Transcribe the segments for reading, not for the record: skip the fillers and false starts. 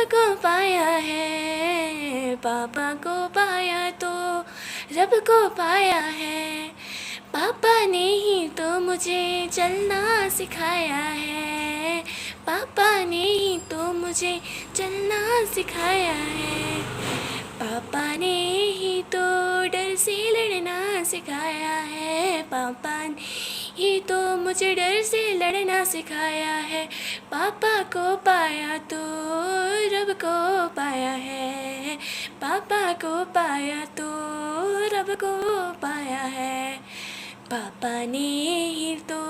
रब को पाया है, पापा को पाया तो रब को पाया है। पापा ने ही तो मुझे चलना सिखाया है, पापा ने ही तो मुझे चलना सिखाया है। पापा ने ही तो डर से लड़ना सिखाया है, पापा ने ही तो मुझे डर से लड़ना सिखाया है। पापा को पाया तो रब को पाया है, पापा को पाया तो रब को पाया है। पापा ने ही तो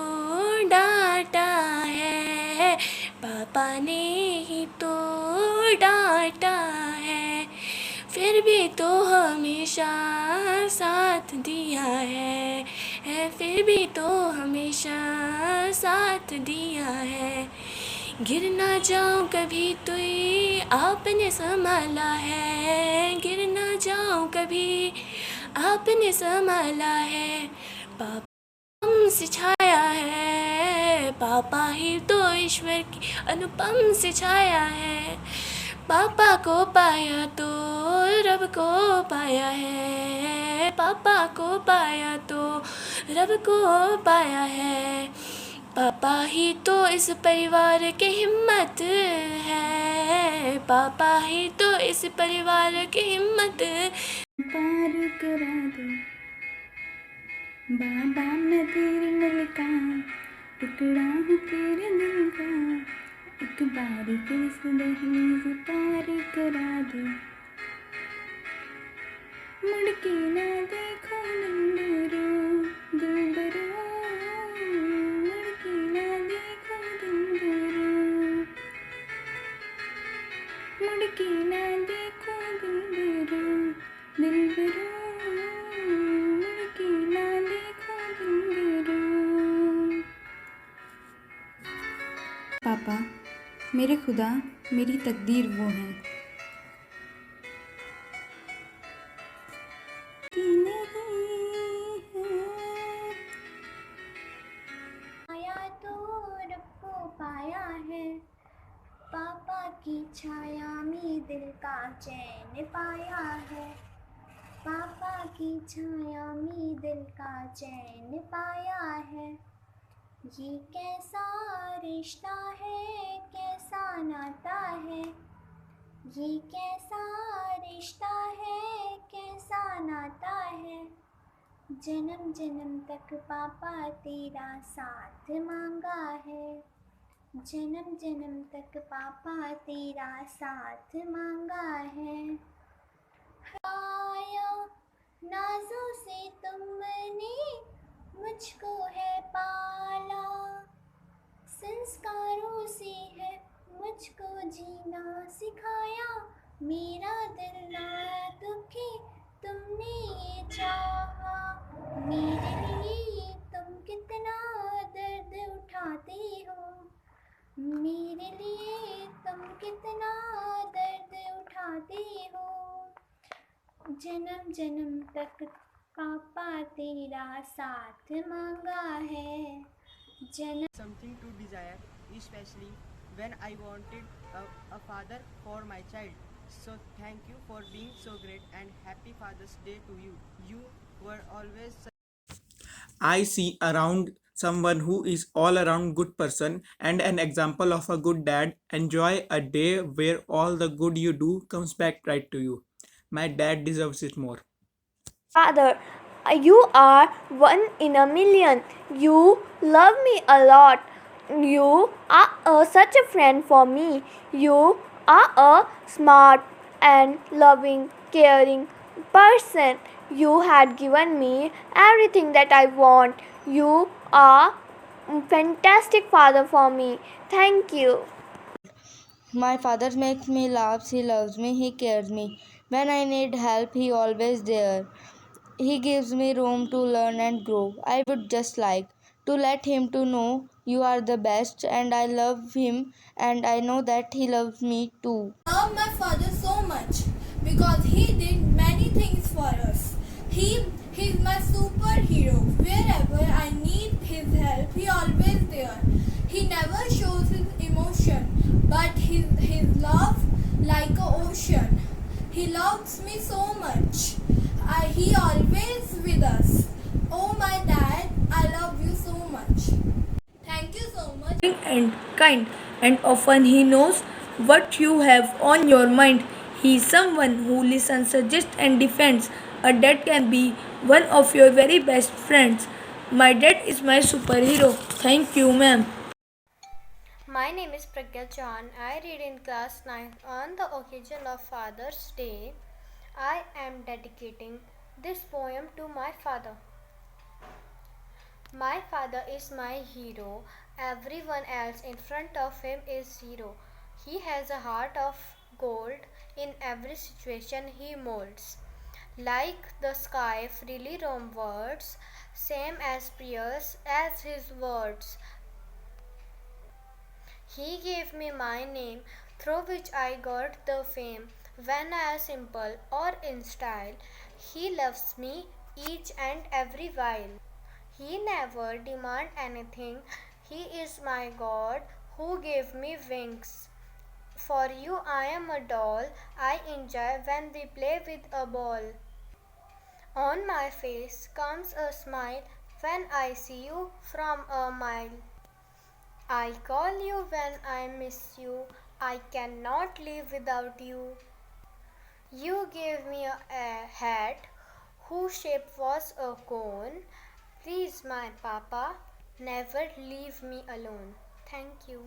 डांटा है, पापा ने ही तो डांटा है, फिर भी तो हमेशा साथ दिया है, फिर भी तो हमेशा साथ दिया है। गिर ना जाऊं कभी तो ये आपने संभाला है, गिर ना जाऊं कभी आपने संभाला है। पापा हमसे छाया है, पापा ही तो ईश्वर की अनुपम से छाया है। पापा को पाया तो रब को पाया है, पापा को पाया तो रब को पाया है। पापा ही तो इस परिवार की हिम्मत है, पापा ही तो इस परिवार की हिम्मत। पार करा दो बाबा, मैं तेरे मलका, टुकड़ा हूँ तेरे दिल का, एक बार फिर से दहलीज पार करा दो। मुड़ के ना देखो दिलबरो, दिलबरो, मुड़ के ना देखो दिलबरो, मुड़ के ना देखो दिलबरो, दिलबरो, मुड़ के ना देखो दिलबरो। पापा, मेरे खुदा, मेरी तकदीर वो हैं कि नहीं है। पाया तो रब को पाया है, पापा की छाया में दिल का चैन पाया है, पापा की छाया में दिल का चैन पाया है। ये कैसा रिश्ता है, कैसा नाता है, ये कैसा रिश्ता है, कैसा नाता है। जन्म जन्म तक पापा तेरा साथ मांगा है, जन्म जन्म तक पापा तेरा साथ मांगा है। आया नाजों से तुमने मुझको है पाला, संस्कारों से है मुझको जीना सिखाया। मेरा दिल ना दुखे तुमने ये चाहा, मेरे लिए तुम कितना दर्द उठाते हो, मेरे लिए तुम कितना दर्द उठाते हो। जन्म जन्म तक पापा तेरा साथ मांगा है, जन्म something to desire, especially when I wanted a father for my child. So thank you for being so great and happy Father's Day to you. You were always I see around someone who is all around good person and an example of a good dad. Enjoy a day where all the good you do comes back right to you. My dad deserves it more. Father, you are one in a million. You love me a lot. You are such a friend for me. You are a smart and loving, caring person. You had given me everything that I want. You are a fantastic father for me. Thank you. My father makes me laugh, he loves me, he cares me. When I need help, he always there. He gives me room to learn and grow. I would just like to let him to know you are the best and I love him and I know that he loves me too. I love my father so much because he did many things for us. He's my superhero. Wherever I need his help, he always there. He never shows his emotion, but his love He loves me so much. He always with us. Oh my dad, I love you so much. Thank you so much. And kind, and often he knows what you have on your mind. He is someone who listens, suggests, and defends. A dad can be one of your very best friends. My dad is my superhero. Thank you, ma'am. My name is Pragya Chan. I read in class 9th. On the occasion of Father's Day, I am dedicating this poem to my father. My father is my hero. Everyone else in front of him is zero. He has a heart of gold. In every situation he molds. Like the sky freely roamwards, same as prayers as his words. He gave me my name, through which I got the fame. When I am simple or in style, he loves me each and every while. He never demand anything. He is my God who gave me wings. For you I am a doll. I enjoy when we play with a ball. On my face comes a smile when I see you from a mile. I call you when I miss you. I cannot live without you. You gave me a hat whose shape was a cone. Please, my papa, never leave me alone. Thank you.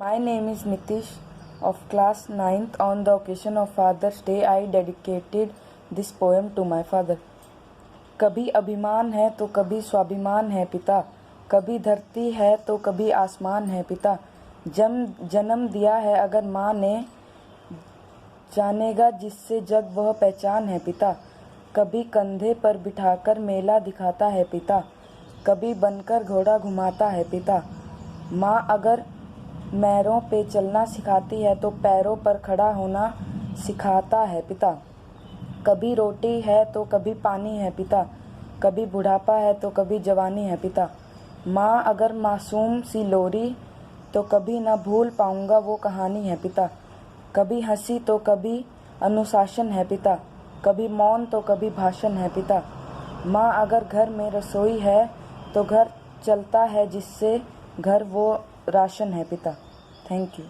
My name is Nitish of class 9th. On the occasion of Father's Day, I dedicated this poem to my father. कभी अभिमान है तो कभी स्वाभिमान है पिता, कभी धरती है तो कभी आसमान है पिता, जन्म दिया है अगर माँ ने, जानेगा जिससे जग वह पहचान है पिता, कभी कंधे पर बिठाकर मेला दिखाता है पिता, कभी बनकर घोड़ा घुमाता है पिता। माँ अगर पैरों पे चलना सिखाती है तो पैरों पर खड़ा होना सिखाता है पिता। कभी रोटी है तो कभी पानी है पिता, कभी बुढ़ापा है तो कभी जवानी है पिता। माँ अगर मासूम सी लोरी तो कभी ना भूल पाऊँगा वो कहानी है पिता। कभी हंसी तो कभी अनुशासन है पिता, कभी मौन तो कभी भाषण है पिता। माँ अगर घर में रसोई है तो घर चलता है जिससे घर वो राशन है पिता। Thank you.